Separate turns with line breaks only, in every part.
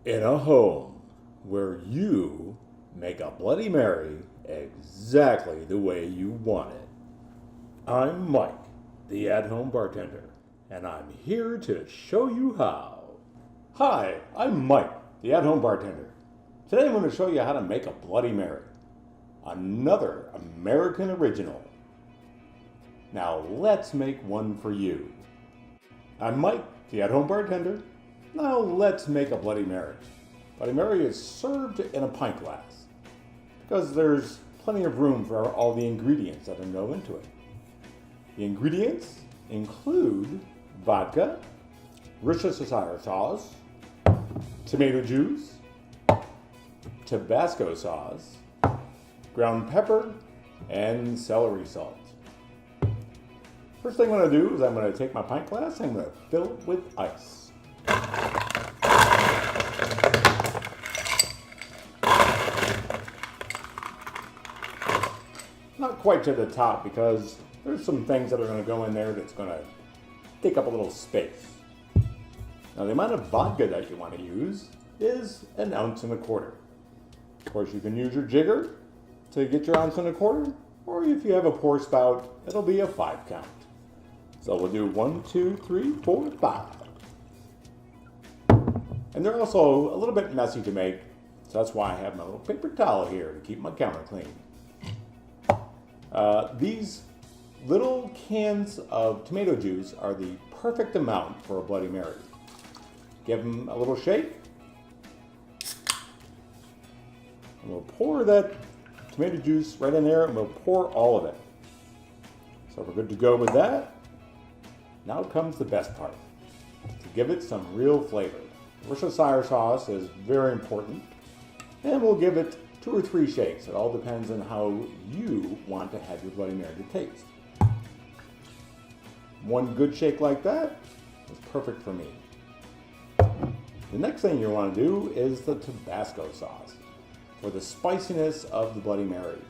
In a home where you make a Bloody Mary exactly the way you want it. I'm Mike, the At Home Bartender, and I'm here to show you how. Hi, I'm Mike, the At Home Bartender. Today I'm going to show you how to make a Bloody Mary, another American original. Now let's make one for you. I'm Mike, the At Home Bartender. Now let's make a Bloody Mary. Bloody Mary is served in a pint glass because there's plenty of room for all the ingredients that go into it. The ingredients include vodka, Worcestershire sauce, tomato juice, Tabasco sauce, ground pepper, and celery salt. First thing I'm going to do is I'm going to take my pint glass and I'm going to fill it with ice. Not quite to the top because there's some things that are going to go in there that's going to take up a little space. Now the amount of vodka that you want to use is 1.25 ounces. Of course you can use your jigger to get your 1.25 ounces, or if you have a pour spout, it'll be a 5 count. So we'll do 1, 2, 3, 4, 5. And they're also a little bit messy to make, so that's why I have my little paper towel here to keep my counter clean. These little cans of tomato juice are the perfect amount for a Bloody Mary. Give them a little shake. And we'll pour that tomato juice right in there and we'll pour all of it. So we're good to go with that. Now comes the best part, to give it some real flavor. Worcestershire sauce is very important, and we'll give it 2 or 3 shakes. It all depends on how you want to have your Bloody Mary to taste. One good shake like that is perfect for me. The next thing you want to do is the Tabasco sauce for the spiciness of the Bloody Mary.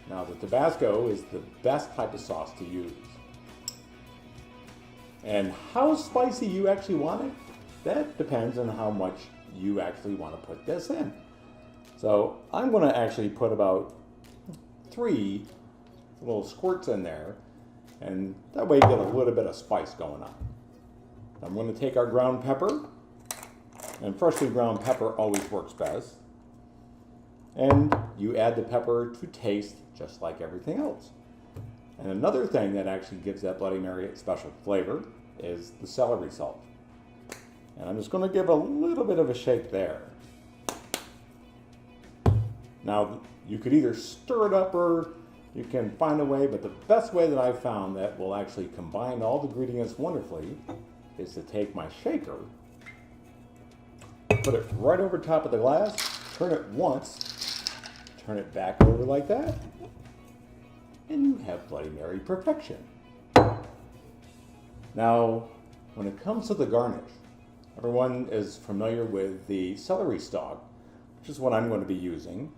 Now the Tabasco is the best type of sauce to use. And how spicy you actually want it, that depends on how much you actually want to put this in. So I'm going to actually put about 3 little squirts in there, and that way you get a little bit of spice going on. I'm going to take our ground pepper, and freshly ground pepper always works best. And you add the pepper to taste just like everything else. And another thing that actually gives that Bloody Mary a special flavor is the celery salt. And I'm just going to give a little bit of a shake there. Now, you could either stir it up or you can find a way, but the best way that I've found that will actually combine all the ingredients wonderfully is to take my shaker, put it right over top of the glass, turn it once, turn it back over like that, and you have Bloody Mary perfection. Now, when it comes to the garnish, everyone is familiar with the celery stalk, which is what I'm going to be using.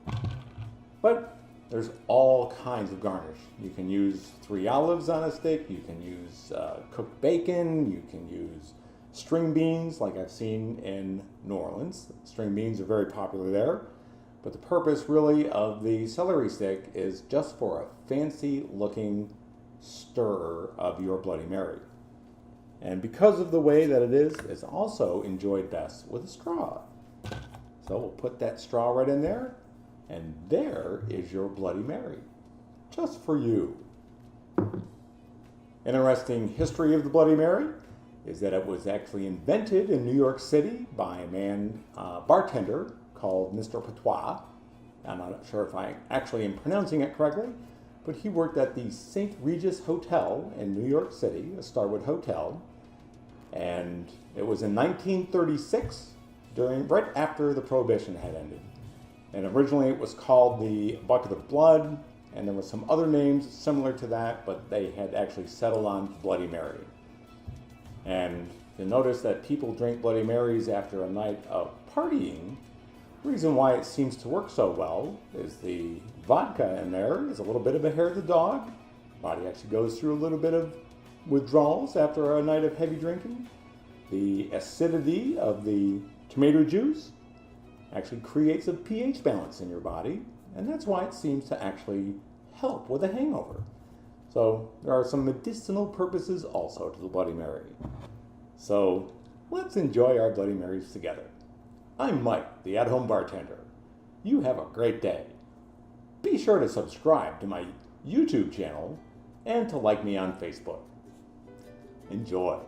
But there's all kinds of garnish. You can use 3 olives on a stick, you can use cooked bacon, you can use string beans like I've seen in New Orleans. String beans are very popular there. But the purpose really of the celery stick is just for a fancy looking stir of your Bloody Mary. And because of the way that it is, it's also enjoyed best with a straw. So we'll put that straw right in there, and there is your Bloody Mary, just for you. Interesting history of the Bloody Mary is that it was actually invented in New York City by a man, bartender, called Mr. Patois. I'm not sure if I actually am pronouncing it correctly, but he worked at the St. Regis Hotel in New York City, a Starwood hotel, and it was in 1936, right after the Prohibition had ended. And originally it was called the Bucket of Blood, and there were some other names similar to that, but they had actually settled on Bloody Mary. And you'll notice that people drink Bloody Marys after a night of partying. The reason why it seems to work so well is the vodka in there is a little bit of a hair of the dog. Body actually goes through a little bit of withdrawals after a night of heavy drinking. The acidity of the tomato juice actually creates a pH balance in your body, and that's why it seems to actually help with a hangover. So there are some medicinal purposes also to the Bloody Mary. So let's enjoy our Bloody Marys together. I'm Mike, the At Home Bartender. You have a great day. Be sure to subscribe to my YouTube channel and to like me on Facebook. Enjoy.